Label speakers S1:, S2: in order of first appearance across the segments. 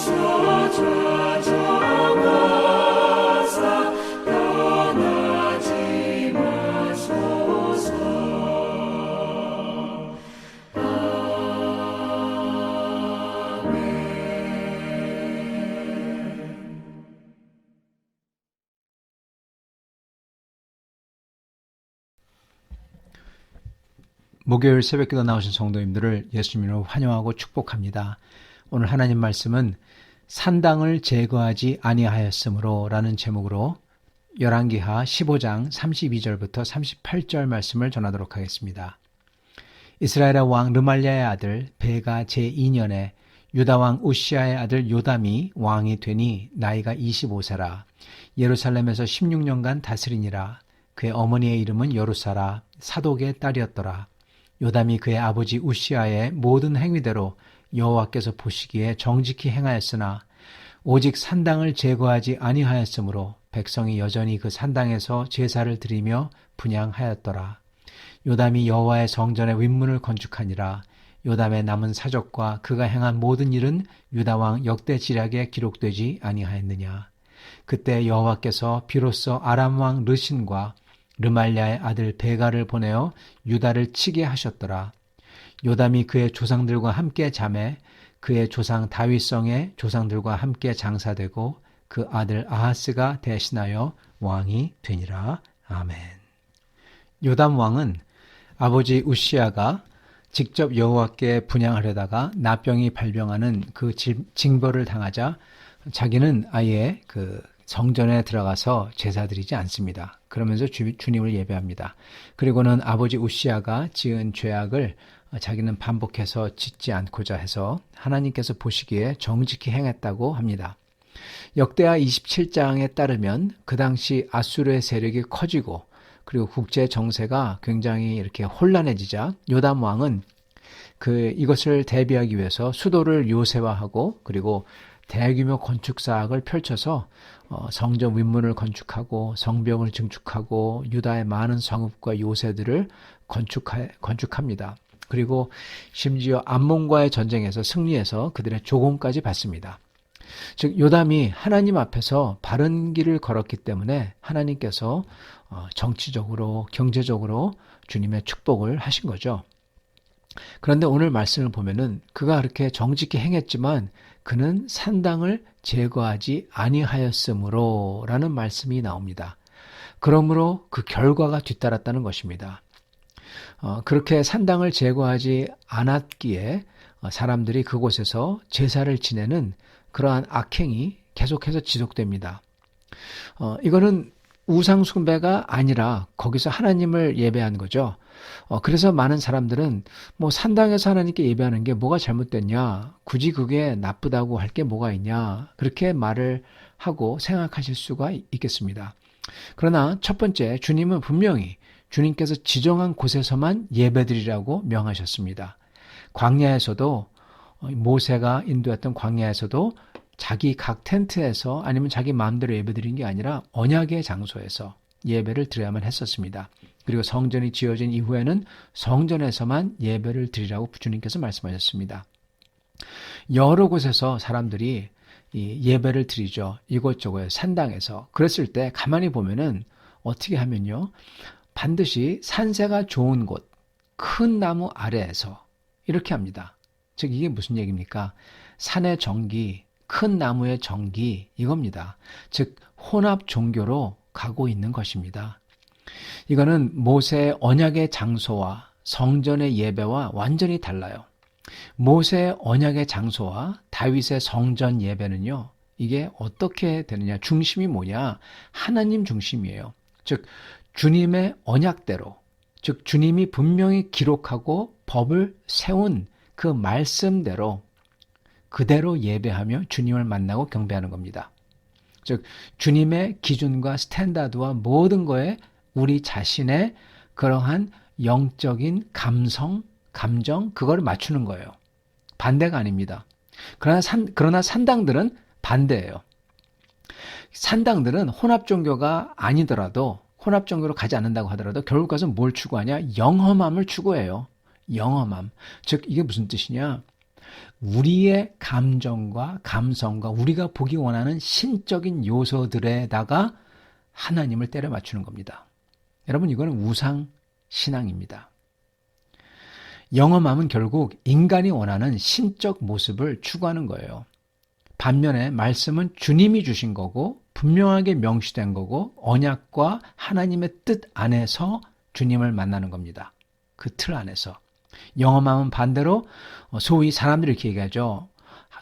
S1: 찾아가사 떠나지 마소서.
S2: 목요일 새벽기도 나오신 성도님들을 예수님으로 환영하고 축복합니다. 오늘 하나님 말씀은 산당을 제거하지 아니하였으므로 라는 제목으로 열왕기하 15장 32절부터 38절 말씀을 전하도록 하겠습니다. 이스라엘의 왕 르말랴의 아들 베가 제2년에 유다왕 우시아의 아들 요담이 왕이 되니 나이가 25세라. 예루살렘에서 16년간 다스리니라. 그의 어머니의 이름은 여루사라 사독의 딸이었더라. 요담이 그의 아버지 우시아의 모든 행위대로 여호와께서 보시기에 정직히 행하였으나 오직 산당을 제거하지 아니하였으므로 백성이 여전히 그 산당에서 제사를 드리며 분향하였더라. 요담이 여호와의 성전의 윗문을 건축하니라. 요담의 남은 사적과 그가 행한 모든 일은 유다왕 역대지략에 기록되지 아니하였느냐. 그때 여호와께서 비로소 아람왕 르신과 르말랴의 아들 베가를 보내어 유다를 치게 하셨더라. 요담이 그의 조상들과 함께 잠에 그의 조상 다윗성의 조상들과 함께 장사되고 그 아들 아하스가 대신하여 왕이 되니라. 아멘. 요담 왕은 아버지 우시아가 직접 여호와께 분향하려다가 나병이 발병하는 그 징벌을 당하자 자기는 아예 그 성전에 들어가서 제사드리지 않습니다. 그러면서 주님을 예배합니다. 그리고는 아버지 우시아가 지은 죄악을 자기는 반복해서 짓지 않고자 해서 하나님께서 보시기에 정직히 행했다고 합니다. 역대하 27장에 따르면 그 당시 아수르의 세력이 커지고 그리고 국제 정세가 굉장히 이렇게 혼란해지자 요담 왕은 이것을 대비하기 위해서 수도를 요새화하고 그리고 대규모 건축 사업을 펼쳐서 성전 윗문을 건축하고 성벽을 증축하고 유다의 많은 성읍과 요새들을 건축합니다. 그리고 심지어 암몬과의 전쟁에서 승리해서 그들의 조공까지 받습니다. 즉 요담이 하나님 앞에서 바른 길을 걸었기 때문에 하나님께서 정치적으로 경제적으로 주님의 축복을 하신 거죠. 그런데 오늘 말씀을 보면은 그가 그렇게 정직히 행했지만 그는 산당을 제거하지 아니하였으므로 라는 말씀이 나옵니다. 그러므로 그 결과가 뒤따랐다는 것입니다. 그렇게 산당을 제거하지 않았기에 사람들이 그곳에서 제사를 지내는 그러한 악행이 계속해서 지속됩니다. 이거는 우상 숭배가 아니라 거기서 하나님을 예배한 거죠. 그래서 많은 사람들은 산당에서 하나님께 예배하는 게 뭐가 잘못됐냐, 굳이 그게 나쁘다고 할 게 뭐가 있냐, 그렇게 말을 하고 생각하실 수가 있겠습니다. 그러나 첫 번째, 주님은 분명히 주님께서 지정한 곳에서만 예배드리라고 명하셨습니다. 광야에서도 모세가 인도했던 광야에서도 자기 각 텐트에서 아니면 자기 마음대로 예배드린 게 아니라 언약의 장소에서 예배를 드려야만 했었습니다. 그리고 성전이 지어진 이후에는 성전에서만 예배를 드리라고 주님께서 말씀하셨습니다. 여러 곳에서 사람들이 이 예배를 드리죠. 이곳저곳 산당에서. 그랬을 때 가만히 보면은 어떻게 하면요, 반드시 산세가 좋은 곳, 큰 나무 아래에서 이렇게 합니다. 즉 이게 무슨 얘기입니까? 산의 정기, 큰 나무의 정기, 이겁니다. 즉 혼합 종교로 가고 있는 것입니다. 이거는 모세의 언약의 장소와 성전의 예배와 완전히 달라요. 모세의 언약의 장소와 다윗의 성전 예배는요, 이게 어떻게 되느냐, 중심이 뭐냐, 하나님 중심이에요. 즉 주님의 언약대로, 즉 주님이 분명히 기록하고 법을 세운 그 말씀대로 그대로 예배하며 주님을 만나고 경배하는 겁니다. 즉 주님의 기준과 스탠다드와 모든 거에 우리 자신의 그러한 영적인 감성, 감정, 그거를 맞추는 거예요. 반대가 아닙니다. 그러나 산당들은 반대예요. 산당들은 혼합 종교가 아니더라도, 혼합 종교로 가지 않는다고 하더라도 결국 가서 뭘 추구하냐? 영험함을 추구해요. 영험함. 즉 이게 무슨 뜻이냐? 우리의 감정과 감성과 우리가 보기 원하는 신적인 요소들에다가 하나님을 때려 맞추는 겁니다. 여러분, 이거는 우상 신앙입니다. 영험함은 결국 인간이 원하는 신적 모습을 추구하는 거예요. 반면에 말씀은 주님이 주신 거고 분명하게 명시된 거고 언약과 하나님의 뜻 안에서 주님을 만나는 겁니다. 그 틀 안에서. 영험함은 반대로 소위 사람들이 이렇게 얘기하죠.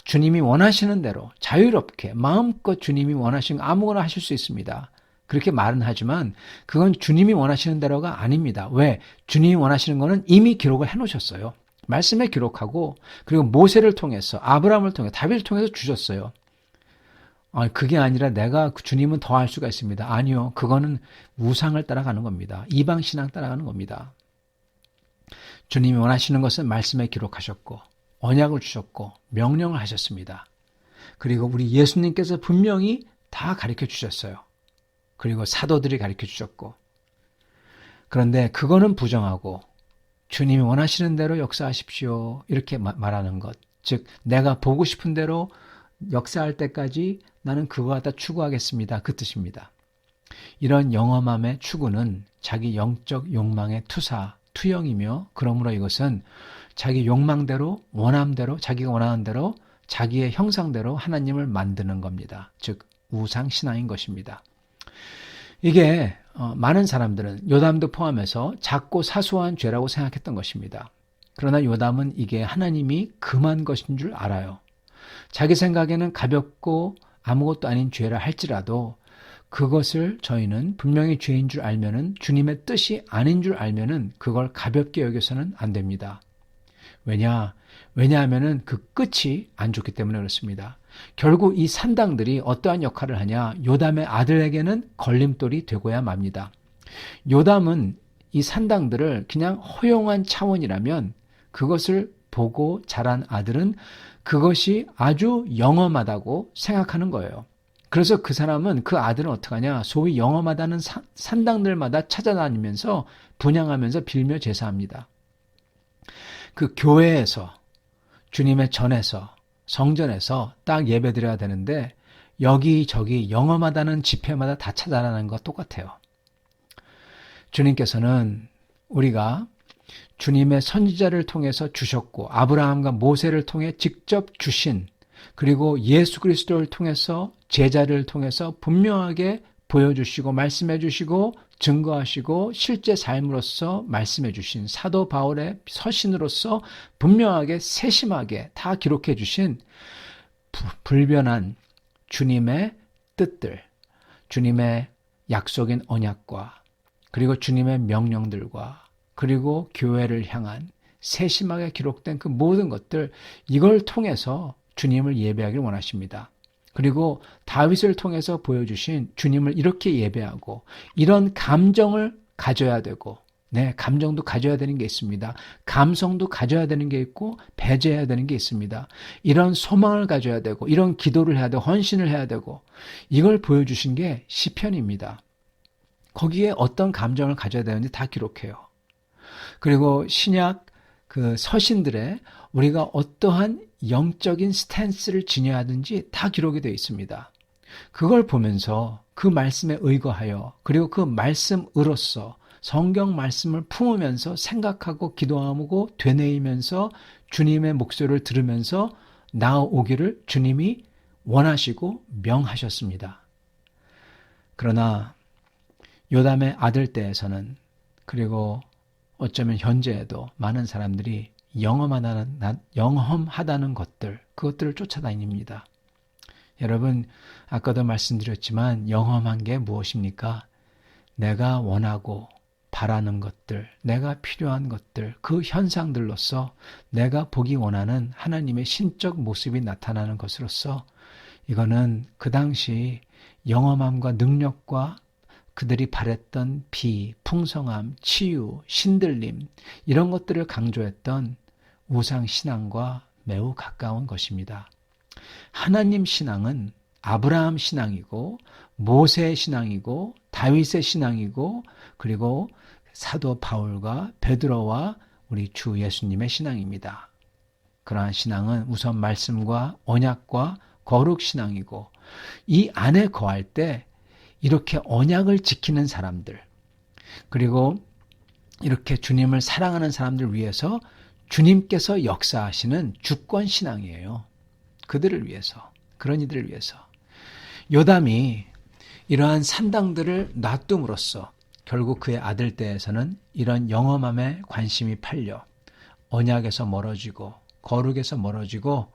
S2: 주님이 원하시는 대로 자유롭게 마음껏 주님이 원하시는 거 아무거나 하실 수 있습니다. 그렇게 말은 하지만 그건 주님이 원하시는 대로가 아닙니다. 왜? 주님이 원하시는 거는 이미 기록을 해놓으셨어요. 말씀에 기록하고 그리고 모세를 통해서 아브라함을 통해 다윗을 통해서 주셨어요. 그게 아니라 내가 주님은 더 할 수가 있습니다. 아니요. 그거는 우상을 따라가는 겁니다. 이방신앙 따라가는 겁니다. 주님이 원하시는 것은 말씀에 기록하셨고 언약을 주셨고 명령을 하셨습니다. 그리고 우리 예수님께서 분명히 다 가르쳐 주셨어요. 그리고 사도들이 가르쳐 주셨고 그런데 그거는 부정하고 주님이 원하시는 대로 역사하십시오. 이렇게 말하는 것. 즉 내가 보고 싶은 대로 역사할 때까지 나는 그거 갖다 추구하겠습니다. 그 뜻입니다. 이런 영험함의 추구는 자기 영적 욕망의 투영이며 그러므로 이것은 자기 욕망대로 원함대로 자기가 원하는 대로 자기의 형상대로 하나님을 만드는 겁니다. 즉 우상신앙인 것입니다. 이게 많은 사람들은 요담도 포함해서 작고 사소한 죄라고 생각했던 것입니다. 그러나 요담은 이게 하나님이 금한 것인 줄 알아요. 자기 생각에는 가볍고 아무것도 아닌 죄라 할지라도 그것을 저희는 분명히 죄인 줄 알면은 주님의 뜻이 아닌 줄 알면은 그걸 가볍게 여겨서는 안 됩니다. 왜냐하면은 그 끝이 안 좋기 때문에 그렇습니다. 결국 이 산당들이 어떠한 역할을 하냐? 요담의 아들에게는 걸림돌이 되고야 맙니다. 요담은 이 산당들을 그냥 허용한 차원이라면 그것을 보고 자란 아들은 그것이 아주 영험하다고 생각하는 거예요. 그래서 그 사람은 그 아들은 어떻게 하냐? 소위 영험하다는 산당들마다 찾아다니면서 분향하면서 빌며 제사합니다. 그 교회에서 주님의 전에서 성전에서 딱 예배드려야 되는데 여기저기 영험하다는 집회마다 다 찾아다니는 것 똑같아요. 주님께서는 우리가 주님의 선지자를 통해서 주셨고 아브라함과 모세를 통해 직접 주신 그리고 예수 그리스도를 통해서 제자를 통해서 분명하게 보여주시고 말씀해 주시고 증거하시고 실제 삶으로서 말씀해 주신 사도 바울의 서신으로서 분명하게 세심하게 다 기록해 주신 불변한 주님의 뜻들, 주님의 약속인 언약과 그리고 주님의 명령들과 그리고 교회를 향한 세심하게 기록된 그 모든 것들 이걸 통해서 주님을 예배하기를 원하십니다. 그리고 다윗을 통해서 보여주신 주님을 이렇게 예배하고 이런 감정을 가져야 되고 감정도 가져야 되는 게 있습니다. 감성도 가져야 되는 게 있고 배제해야 되는 게 있습니다. 이런 소망을 가져야 되고 이런 기도를 해야 되고 헌신을 해야 되고 이걸 보여주신 게 시편입니다. 거기에 어떤 감정을 가져야 되는지 다 기록해요. 그리고 신약 그 서신들에 우리가 어떠한 영적인 스탠스를 지녀야 하든지 다 기록이 되어 있습니다. 그걸 보면서 그 말씀에 의거하여 그리고 그 말씀으로써 성경 말씀을 품으면서 생각하고 기도하고 되뇌이면서 주님의 목소리를 들으면서 나아오기를 주님이 원하시고 명하셨습니다. 그러나 요담의 아들 때에서는 그리고 어쩌면 현재에도 많은 사람들이 영험하다는 것들, 그것들을 쫓아다닙니다. 여러분, 아까도 말씀드렸지만 영험한 게 무엇입니까? 내가 원하고 바라는 것들, 내가 필요한 것들, 그 현상들로서 내가 보기 원하는 하나님의 신적 모습이 나타나는 것으로서 이거는 그 당시 영험함과 능력과 그들이 바랬던 비, 풍성함, 치유, 신들림 이런 것들을 강조했던 우상신앙과 매우 가까운 것입니다. 하나님 신앙은 아브라함 신앙이고 모세의 신앙이고 다윗의 신앙이고 그리고 사도 바울과 베드로와 우리 주 예수님의 신앙입니다. 그러한 신앙은 우선 말씀과 언약과 거룩 신앙이고, 이 안에 거할 때 이렇게 언약을 지키는 사람들, 그리고 이렇게 주님을 사랑하는 사람들 위해서 주님께서 역사하시는 주권 신앙이에요. 그들을 위해서, 그런 이들을 위해서. 요담이 이러한 산당들을 놔둠으로써 결국 그의 아들 때에서는 이런 영험함에 관심이 팔려 언약에서 멀어지고 거룩에서 멀어지고,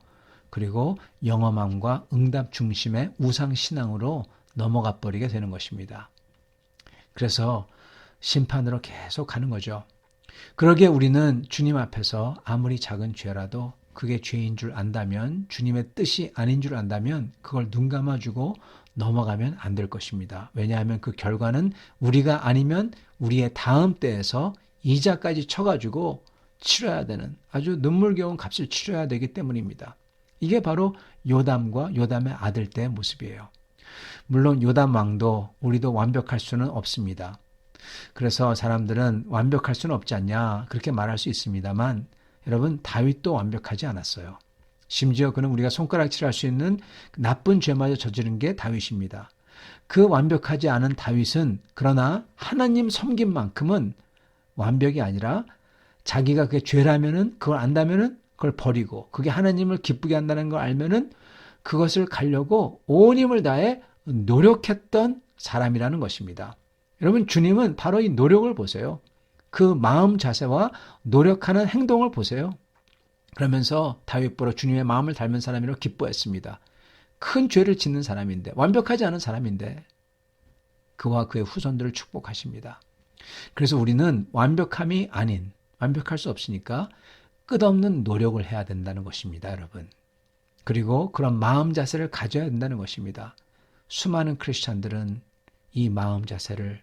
S2: 그리고 영험함과 응답 중심의 우상신앙으로 넘어가 버리게 되는 것입니다. 그래서 심판으로 계속 가는 거죠. 그러기에 우리는 주님 앞에서 아무리 작은 죄라도 그게 죄인 줄 안다면, 주님의 뜻이 아닌 줄 안다면 그걸 눈 감아주고 넘어가면 안 될 것입니다. 왜냐하면 그 결과는 우리가 아니면 우리의 다음 때에서 이자까지 쳐가지고 치러야 되는, 아주 눈물겨운 값을 치러야 되기 때문입니다. 이게 바로 요담과 요담의 아들 때의 모습이에요. 물론 요담 왕도 우리도 완벽할 수는 없습니다. 그래서 사람들은 완벽할 수는 없지 않냐 그렇게 말할 수 있습니다만, 여러분, 다윗도 완벽하지 않았어요. 심지어 그는 우리가 손가락질할 수 있는 나쁜 죄마저 저지른 게 다윗입니다. 그 완벽하지 않은 다윗은 그러나 하나님 섬긴 만큼은 완벽이 아니라 자기가 그게 죄라면은, 그걸 안다면은 그걸 버리고, 그게 하나님을 기쁘게 한다는 걸 알면은 그것을 가려고 온 힘을 다해 노력했던 사람이라는 것입니다. 여러분, 주님은 바로 이 노력을 보세요. 그 마음 자세와 노력하는 행동을 보세요. 그러면서 다윗보로 주님의 마음을 닮은 사람이라고 기뻐했습니다. 큰 죄를 짓는 사람인데, 완벽하지 않은 사람인데 그와 그의 후손들을 축복하십니다. 그래서 우리는 완벽함이 아닌, 완벽할 수 없으니까 끝없는 노력을 해야 된다는 것입니다, 여러분. 그리고 그런 마음 자세를 가져야 된다는 것입니다. 수많은 크리스찬들은 이 마음 자세를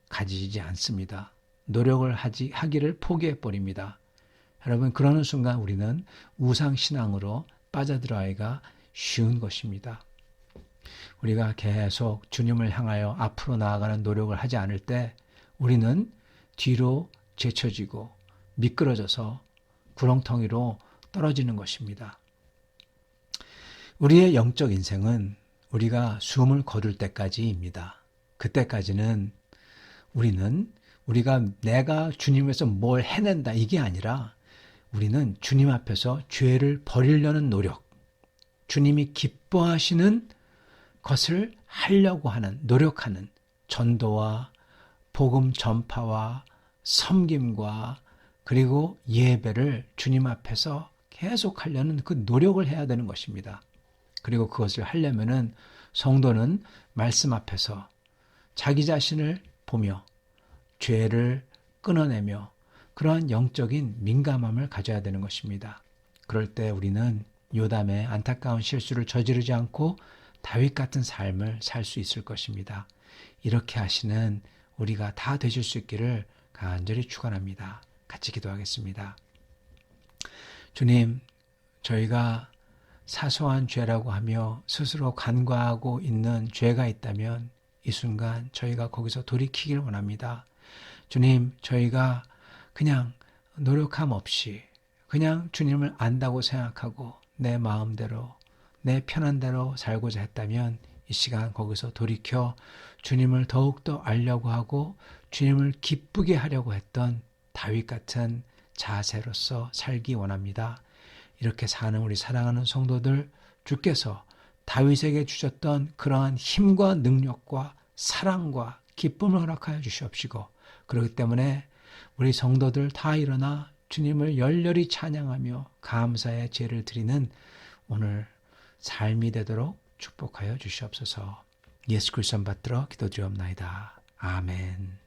S2: 가지지 않습니다. 노력을 하기를 포기해버립니다. 여러분, 그러는 순간 우리는 우상신앙으로 빠져들어가기가 쉬운 것입니다. 우리가 계속 주님을 향하여 앞으로 나아가는 노력을 하지 않을 때 우리는 뒤로 제쳐지고 미끄러져서 구렁텅이로 떨어지는 것입니다. 우리의 영적 인생은 우리가 숨을 거둘 때까지입니다. 그때까지는 우리가 내가 주님 위해서 뭘 해낸다 이게 아니라, 우리는 주님 앞에서 죄를 버리려는 노력, 주님이 기뻐하시는 것을 하려고 하는, 노력하는 전도와 복음 전파와 섬김과 그리고 예배를 주님 앞에서 계속 하려는 그 노력을 해야 되는 것입니다. 그리고 그것을 하려면은 성도는 말씀 앞에서 자기 자신을 보며 죄를 끊어내며 그러한 영적인 민감함을 가져야 되는 것입니다. 그럴 때 우리는 요담의 안타까운 실수를 저지르지 않고 다윗 같은 삶을 살 수 있을 것입니다. 이렇게 하시는 우리가 다 되실 수 있기를 간절히 축원합니다. 같이 기도하겠습니다. 주님, 저희가 사소한 죄라고 하며 스스로 간과하고 있는 죄가 있다면 이 순간 저희가 거기서 돌이키길 원합니다. 주님, 저희가 그냥 노력함 없이 그냥 주님을 안다고 생각하고 내 마음대로 내 편한 대로 살고자 했다면 이 시간 거기서 돌이켜 주님을 더욱더 알려고 하고 주님을 기쁘게 하려고 했던 다윗 같은 자세로서 살기 원합니다. 이렇게 사는 우리 사랑하는 성도들, 주께서 다윗에게 주셨던 그러한 힘과 능력과 사랑과 기쁨을 허락하여 주시옵시고, 그렇기 때문에 우리 성도들 다 일어나 주님을 열렬히 찬양하며 감사의 제를 드리는 오늘 삶이 되도록 축복하여 주시옵소서. 예수 그리스도 받들어 기도드리옵나이다. 아멘.